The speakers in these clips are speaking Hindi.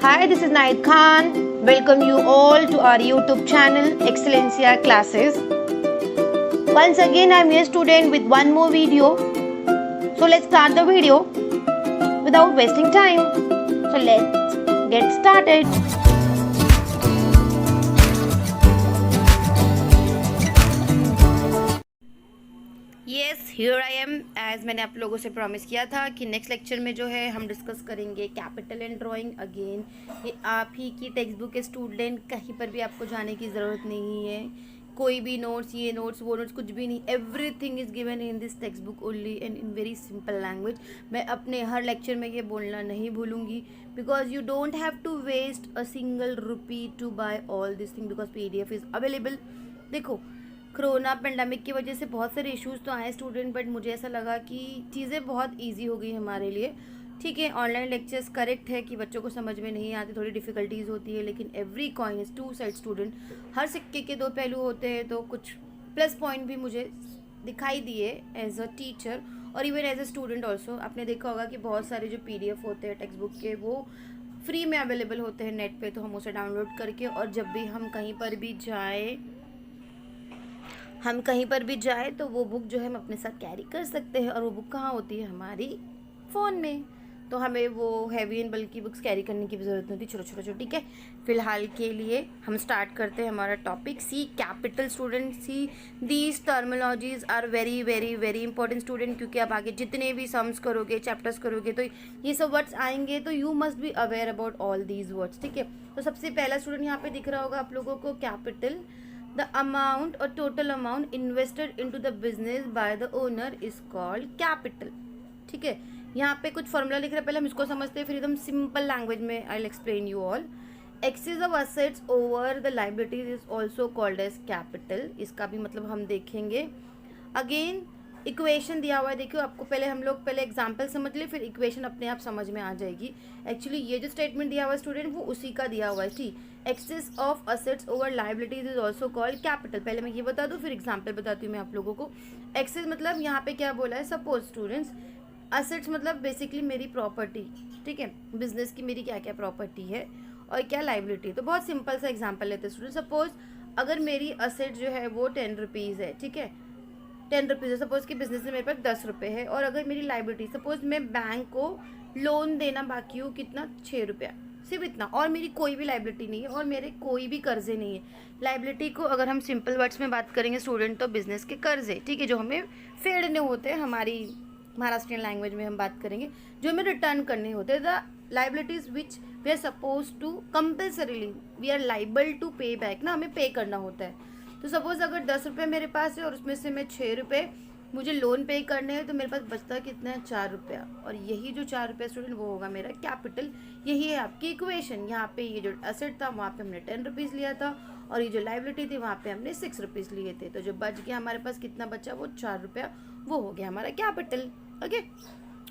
Hi, this is Naid Khan. Welcome you all to our YouTube channel Excellencia Classes. Once again, I am your student with one more video. So let's start the video without wasting time. So let's get started. Yes, here I am. As मैंने आप लोगों से प्रॉमिस किया था कि नेक्स्ट लेक्चर में जो है हम डिस्कस करेंगे कैपिटल एंड ड्राइंग अगेन। ये आप ही की टेक्स्ट बुक के स्टूडेंट, कहीं पर भी आपको जाने की ज़रूरत नहीं है। कोई भी नोट्स, ये नोट्स, वो नोट्स, कुछ भी नहीं। Everything is given in this textbook only and in very simple language. मैं अपने हर लेक्चर में ये बोलना नहीं भूलूंगी, because you don't have to waste a single rupee to buy all this thing, because PDF is available. देखो, कोरोना पेंडेमिक की वजह से बहुत सारे इश्यूज तो आए स्टूडेंट, बट मुझे ऐसा लगा कि चीज़ें बहुत इजी हो गई हमारे लिए। ठीक है, ऑनलाइन लेक्चर्स करेक्ट है कि बच्चों को समझ में नहीं आती, थोड़ी डिफ़िकल्टीज होती है, लेकिन every coin is two side student. हर सिक्के के दो पहलू होते हैं, तो कुछ प्लस पॉइंट भी मुझे दिखाई दिए एज अ टीचर और even as a student also. आपने देखा होगा कि बहुत सारे जो PDF होते हैं टेक्स्ट बुक के, वो फ्री में अवेलेबल होते हैं नेट पे, तो हम उसे डाउनलोड करके और जब भी हम कहीं पर भी जाए तो वो बुक जो है हम अपने साथ कैरी कर सकते हैं। और वो बुक कहाँ होती है? हमारी फ़ोन में। तो हमें वो हैवी एंड बल्कि बुक्स कैरी करने की भी ज़रूरत नहीं होती, छोटे। ठीक है, फिलहाल के लिए हम स्टार्ट करते हैं हमारा topic. See capital student, see these terminologies are very very very important student, क्योंकि आप आगे जितने भी सम्स करोगे, चैप्टर्स करोगे, तो ये सब वर्ड्स आएंगे, तो you must be aware about all these words. ठीक है, तो सबसे पहला स्टूडेंट यहाँ पे दिख रहा होगा आप लोगों को, capital. The amount or total amount invested into the business by the owner is called capital. ठीक है, यहाँ पे कुछ फॉर्मूला लिख रहे हैं, पहले हम इसको समझते हैं, फिर एकदम सिंपल लैंग्वेज में I will explain you all. Excess of assets over the liabilities is also called as capital. इसका भी मतलब हम देखेंगे। अगेन इक्वेशन दिया हुआ है, देखियो आपको पहले एग्जाम्पल समझ ले, फिर इक्वेशन अपने आप समझ में आ जाएगी। एक्चुअली ये जो स्टेटमेंट दिया हुआ है स्टूडेंट, वो उसी का दिया हुआ है। ठीक, excess of assets over liabilities is also called capital. पहले मैं ये बता दूँ, फिर एग्जाम्पल बताती हूँ मैं आप लोगों को। एक्सेस मतलब यहाँ पे क्या बोला है, सपोज स्टूडेंट्स, असेट्स मतलब बेसिकली मेरी प्रॉपर्टी। ठीक है, बिजनेस की मेरी क्या क्या प्रॉपर्टी है और क्या लाइबिलिटी। तो बहुत सिंपल सा एग्जाम्पल लेते हैं स्टूडेंट। सपोज अगर मेरी असेट जो है वो 10 रुपीज़ है, ठीक है, 10 रुपीज़ है। सपोज कि बिजनेस में मेरे पास 10 रुपये है, और अगर मेरी लाइबिलिटी, सपोज मैं बैंक को लोन देना बाकी हूँ, कितना, 6 रुपया, सिर्फ इतना, और मेरी कोई भी लाइबिलिटी नहीं है और मेरे कोई भी कर्जे नहीं है। लाइबिलिटी को अगर हम सिंपल वर्ड्स में बात करेंगे स्टूडेंट, तो बिजनेस के कर्जे, ठीक है, जो हमें फेडने होते हैं, हमारी महाराष्ट्रियन लैंग्वेज में हम बात करेंगे, जो हमें रिटर्न करने होते हैं। The liabilities which we are suppose to compulsorily we are liable to pay back, ना हमें पे करना होता है। तो सपोज अगर 10 रुपये मेरे पास है और उसमें से मैं 6 रुपये मुझे लोन पे करने हैं, तो मेरे पास बचता कितना है, 4 रुपया। और यही जो 4 रुपया स्टूडेंट, वो होगा मेरा कैपिटल। यही है आपकी इक्वेशन। यहाँ पे ये जो असेट था वहाँ पे हमने 10 रुपीज़ लिया था, और ये जो लाइबिलिटी थी वहाँ पे हमने 6 रुपीज़ लिए थे। तो जो बच गया हमारे पास, कितना बचा, वो 4 रुपया, वो हो गया हमारा capital. Okay,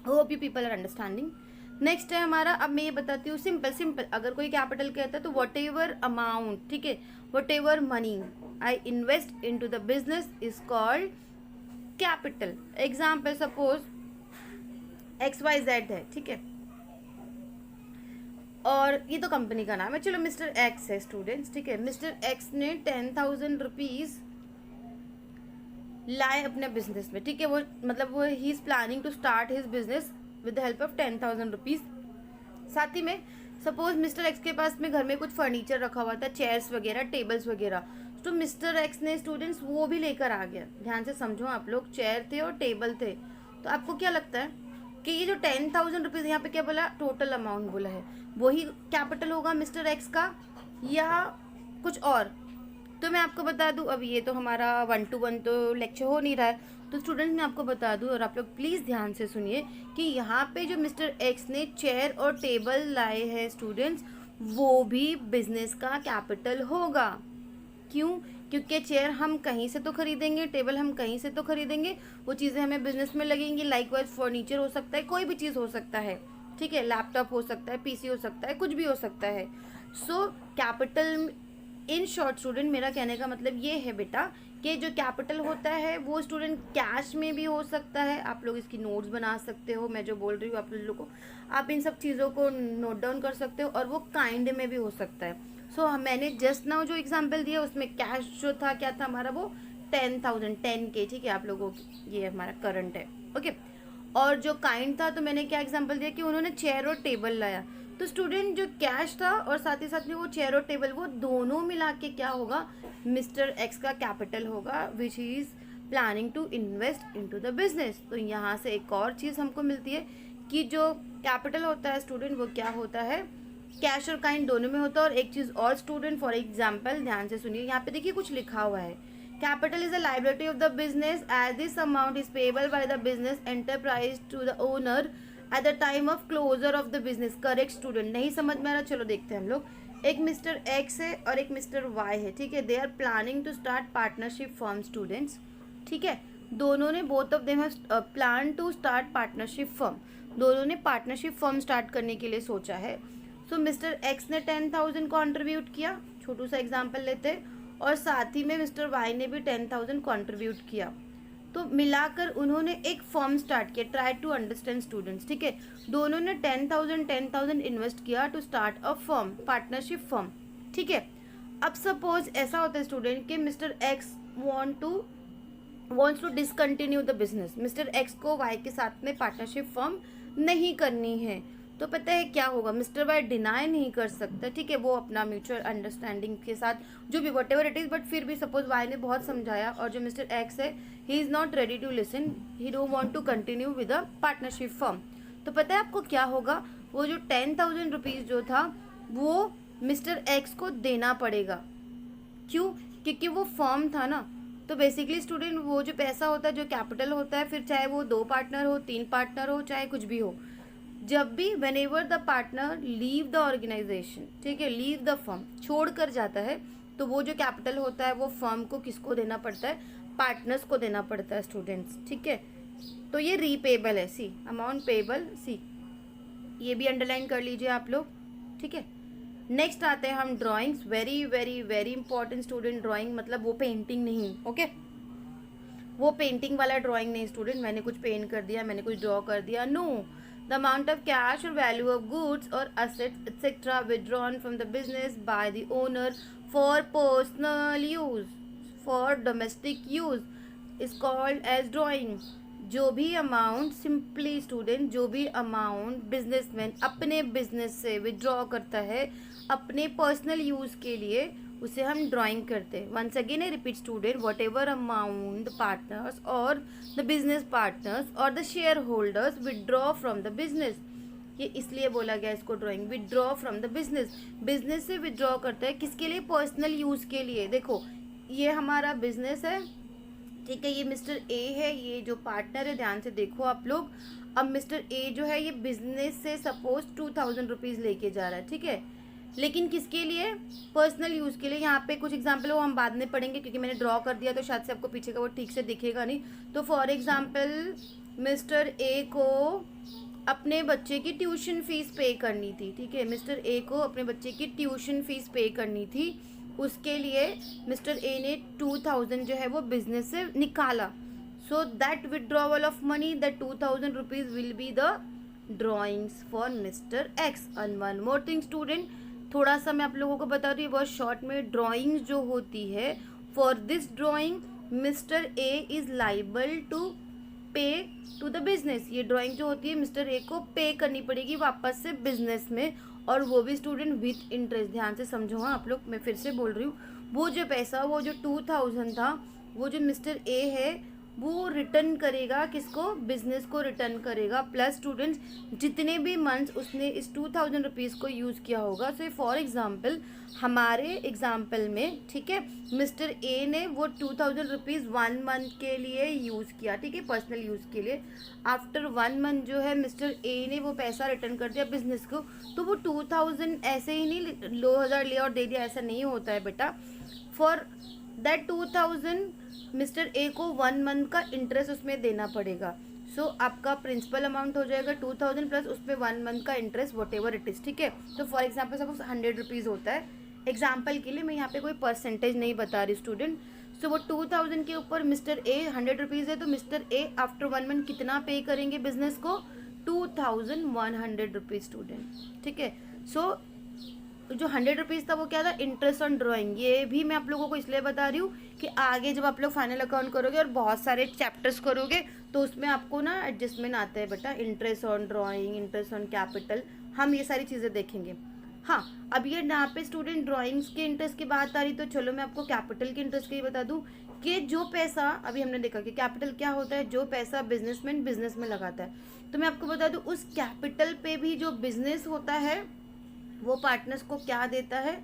hope you people are understanding. Next है हमारा, अब मैं ये बताती हूँ सिंपल। अगर कोई कैपिटल कहता है तो वट एवर अमाउंट, ठीक है, whatever money I invest in to the business is called capital. Example, suppose XYZ है, ठीक है, और ये तो कंपनी का नाम है, चलो मिस्टर X है स्टूडेंट्स। ठीक है, मिस्टर X ने 10,000 रुपीज़ लाए अपने बिजनेस में। ठीक है, वो मतलब वो he is planning to start his business with the help of 10,000 rupees. साथ ही में सपोज मिस्टर एक्स के पास में घर में कुछ फर्नीचर रखा हुआ था, चेयर्स वगैरह, टेबल्स वगैरह, तो मिस्टर एक्स ने स्टूडेंट्स वो भी लेकर आ गया। ध्यान से समझो आप लोग, चेयर थे और टेबल थे। तो आपको क्या लगता है कि ये जो 10,000 रुपीज़ यहाँ पे क्या बोला, टोटल अमाउंट बोला है, वही कैपिटल होगा मिस्टर एक्स का या कुछ और? तो मैं आपको बता दूं, अब ये तो हमारा 1 to 1 तो लेक्चर हो नहीं रहा है, तो स्टूडेंट मैं आपको बता दूं, और आप लोग प्लीज़ ध्यान से सुनिए कि यहाँ पे जो मिस्टर एक्स ने चेयर और टेबल लाए हैं स्टूडेंट्स, वो भी बिजनेस का कैपिटल होगा। क्यों? क्योंकि चेयर हम कहीं से तो खरीदेंगे, टेबल हम कहीं से तो खरीदेंगे, वो चीज़ें हमें बिजनेस में लगेंगी। लाइकवाइज फर्नीचर हो सकता है, कोई भी चीज़ हो सकता है, ठीक है, लैपटॉप हो सकता है, PC हो सकता है, कुछ भी हो सकता है। So capital in short student मेरा कहने का मतलब ये है बेटा कि जो कैपिटल होता है वो स्टूडेंट कैश में भी हो सकता है। आप लोग इसकी नोट्स बना सकते हो, मैं जो बोल रही हूँ आप लोगों को, आप इन सब चीज़ों को नोट डाउन कर सकते हो। और वो काइंड में भी हो सकता है। सो मैंने जस्ट नाउ जो एग्जाम्पल दिया उसमें कैश जो था क्या था हमारा, वो 10,000 10K, ठीक है आप लोगों की, ये हमारा करंट है, ओके। और जो काइंड था तो मैंने क्या एग्जांपल दिया कि उन्होंने चेयर और टेबल लाया। तो स्टूडेंट जो कैश था और साथ ही साथ में वो चेयर और टेबल, वो दोनों मिला के क्या होगा, मिस्टर एक्स का कैपिटल होगा, which is planning to invest into the business. तो यहाँ से एक और चीज़ हमको मिलती है कि जो कैपिटल होता है स्टूडेंट वो क्या होता है, कैश और काइंड दोनों में होता है। और एक चीज़ और स्टूडेंट, फॉर एग्जाम्पल ध्यान से सुनिए, यहाँ पे देखिए कुछ लिखा हुआ है, capital is a liability of the business as this amount is payable by the business enterprise to the owner at the time of closure of the business। Correct student, नहीं समझ में आ रहा, चलो देखते हैं हम लोग। एक मिस्टर एक्स है और एक मिस्टर वाई है, ठीक है। They are planning to start partnership firm students, ठीक है। दोनों ने, both of them have plan to start partnership firm, दोनों ने पार्टनरशिप फर्म स्टार्ट करने के लिए सोचा है। सो मिस्टर एक्स ने 10,000 कॉन्ट्रीब्यूट किया, छोटू सा एग्जाम्पल लेते हैं, और साथ ही में मिस्टर वाई ने भी 10,000 कंट्रीब्यूट किया। तो मिलाकर उन्होंने एक फर्म स्टार्ट किया। ट्राई टू अंडरस्टैंड स्टूडेंट्स, ठीक है। दोनों ने 10,000 इन्वेस्ट किया to start a firm, partnership firm, ठीक है। अब सपोज ऐसा होता है स्टूडेंट कि mister X wants to discontinue the business, mister X को वाई के साथ में पार्टनरशिप फर्म नहीं करनी है। तो पता है क्या होगा, मिस्टर वाई डिनाई नहीं कर सकता, ठीक है, वो अपना म्यूचुअल अंडरस्टैंडिंग के साथ जो भी what ever it is, but फिर भी सपोज वाई ने बहुत समझाया और जो मिस्टर एक्स है he is not ready to listen, he don't want to continue with a partnership firm. तो पता है आपको क्या होगा, वो जो 10,000 रुपीज़ जो था वो मिस्टर एक्स को देना पड़ेगा। क्यों? क्योंकि वो फर्म था ना। तो बेसिकली स्टूडेंट वो जो पैसा होता है, जो कैपिटल होता है, फिर चाहे वो 2 पार्टनर हो, 3 पार्टनर हो, चाहे कुछ भी हो, जब भी whenever the partner leave the organisation, ठीक है, लीव द फर्म, छोड़ कर जाता है, तो वो जो कैपिटल होता है वो फर्म को किसको देना पड़ता है, पार्टनर्स को देना पड़ता है स्टूडेंट्स, ठीक है। तो ये रीपेबल है, सी अमाउंट पेबल, सी ये भी अंडरलाइन कर लीजिए आप लोग, ठीक है। नेक्स्ट आते हैं हम drawings, very very very important student. Drawing मतलब वो पेंटिंग नहीं, ओके, वो पेंटिंग वाला ड्राइंग नहीं स्टूडेंट, मैंने कुछ पेंट कर दिया, मैंने कुछ ड्रॉ कर दिया, no. The amount of cash or value of goods or assets etc. withdrawn from the business by the owner for personal use, for domestic use is called as drawing। जो भी अमाउंट, सिंपली स्टूडेंट, जो भी अमाउंट बिजनेसमैन अपने बिजनेस से विड्रॉ करता है अपने पर्सनल यूज़ के लिए, उसे हम ड्राइंग करते हैं। Once again I repeat student, whatever amount the partners और द बिजनेस पार्टनर्स और the shareholders withdraw from the business, ये इसलिए बोला गया इसको drawing, withdraw from the business, business से विड्रॉ करता है किसके लिए, पर्सनल यूज़ के लिए। देखो ये हमारा बिजनेस है, ठीक है, ये मिस्टर ए है, ये जो पार्टनर है, ध्यान से देखो आप लोग। अब मिस्टर ए जो है ये बिजनेस से सपोज 2,000 रुपीज़ लेके जा रहा है, ठीक है, लेकिन किसके लिए, पर्सनल यूज़ के लिए। यहाँ पे कुछ एग्जाम्पल वो हम बाद में पढ़ेंगे क्योंकि मैंने ड्रॉ कर दिया तो शायद से आपको पीछे का वो ठीक से दिखेगा नहीं। तो फॉर एग्जाम्पल मिस्टर ए को अपने बच्चे की ट्यूशन फीस पे करनी थी, ठीक है, मिस्टर ए को अपने बच्चे की ट्यूशन फीस पे करनी थी, उसके लिए मिस्टर ए ने 2,000 जो है वो बिजनेस से निकाला। So that withdrawal of money, that 2,000 rupees will be the drawings for mister x. And one more thing student, थोड़ा सा मैं आप लोगों को बता रही हूँ बहुत शॉर्ट में, ड्राइंग्स जो होती है, for this drawing mister A is liable to pay to the business. ये ड्राइंग जो होती है मिस्टर ए को पे करनी पड़ेगी वापस से बिजनेस में, और वो भी स्टूडेंट विथ इंटरेस्ट। ध्यान से समझो हाँ आप लोग, मैं फिर से बोल रही हूँ, वो जो पैसा, वो जो 2,000 था, वो जो मिस्टर ए है वो रिटर्न करेगा किसको, बिजनेस को रिटर्न करेगा, प्लस स्टूडेंट्स जितने भी मंथ्स उसने इस 2,000 रुपीज़ को यूज़ किया होगा। सो फॉर एग्जांपल हमारे एग्जांपल में, ठीक है, मिस्टर ए ने वो 2,000 रुपीज़ 1 मंथ के लिए यूज़ किया, ठीक है, पर्सनल यूज़ के लिए। आफ्टर 1 मंथ जो है मिस्टर ए ने वो पैसा रिटर्न कर दिया बिजनेस को, तो वो 2,000 ऐसे ही नहीं 2,000 लिया और दे दिया, ऐसा नहीं होता है बेटा। फॉर दैट 2,000 मिस्टर ए को 1 मंथ का इंटरेस्ट उसमें देना पड़ेगा। सो आपका प्रिंसिपल अमाउंट हो जाएगा 2,000 प्लस उसमें 1 मंथ का interest what ever it is, ठीक है। तो फॉर एग्जाम्पल सपोज 100 रुपीज़ होता है, एग्जाम्पल के लिए मैं यहाँ पे कोई परसेंटेज नहीं बता रही स्टूडेंट। सो वो 2000 के ऊपर मिस्टर ए 100 रुपीज़ है, तो मिस्टर ए आफ्टर 1 मंथ कितना पे करेंगे बिजनेस को? 2100 रुपीज़ स्टूडेंट, ठीक है। सो जो 100 रुपीज़ था वो क्या था? Interest on drawing. ये भी मैं आप लोगों को इसलिए बता रही हूँ कि आगे जब आप लोग फाइनल अकाउंट करोगे और बहुत सारे चैप्टर्स करोगे तो उसमें आपको ना एडजस्टमेंट आता है बेटा, interest on drawing, interest on capital, हम ये सारी चीज़ें देखेंगे। हाँ, अब ये यहाँ पे स्टूडेंट ड्राइंग्स के इंटरेस्ट की बात आ रही, तो चलो मैं आपको कैपिटल के इंटरेस्ट की बता दूँ कि जो पैसा अभी हमने देखा कि कैपिटल क्या होता है, जो पैसा बिजनेसमैन बिजनेस में लगाता है, तो मैं आपको बता दूँ उस कैपिटल पे भी जो बिजनेस होता है वो पार्टनर्स को क्या देता है?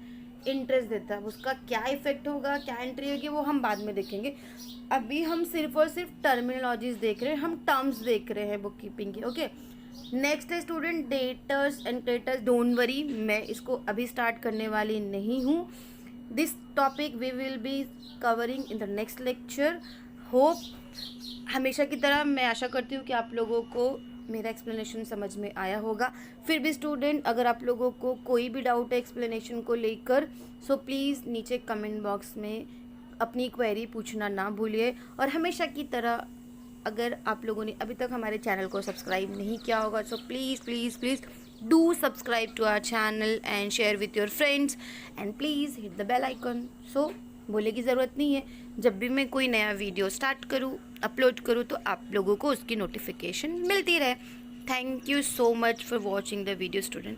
इंटरेस्ट देता है। उसका क्या इफेक्ट होगा, क्या एंट्री होगी, वो हम बाद में देखेंगे। अभी हम सिर्फ और सिर्फ टर्मिनोलॉजीज देख रहे हैं, हम टर्म्स देख रहे हैं बुक कीपिंग के। ओके, नेक्स्ट है student debtors and creditors. Don't worry, मैं इसको अभी स्टार्ट करने वाली नहीं हूँ। This topic we will be covering in the next lecture. Hope हमेशा की तरह मैं आशा करती हूँ कि आप लोगों को मेरा एक्सप्लेनेशन समझ में आया होगा। फिर भी स्टूडेंट अगर आप लोगों को कोई भी डाउट है एक्सप्लेनेशन को लेकर, सो प्लीज़ नीचे कमेंट बॉक्स में अपनी क्वेरी पूछना ना भूलिए। और हमेशा की तरह अगर आप लोगों ने अभी तक हमारे चैनल को सब्सक्राइब नहीं किया होगा, so please please please do subscribe to our channel and share with your friends and please hit the bell icon. So बोले की ज़रूरत नहीं है, जब भी मैं कोई नया वीडियो स्टार्ट करूँ, अपलोड करूँ, तो आप लोगों को उसकी नोटिफिकेशन मिलती रहे। Thank you so much for watching the video student.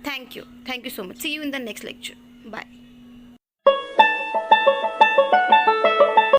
Thank you so much. See you in the next lecture. Bye.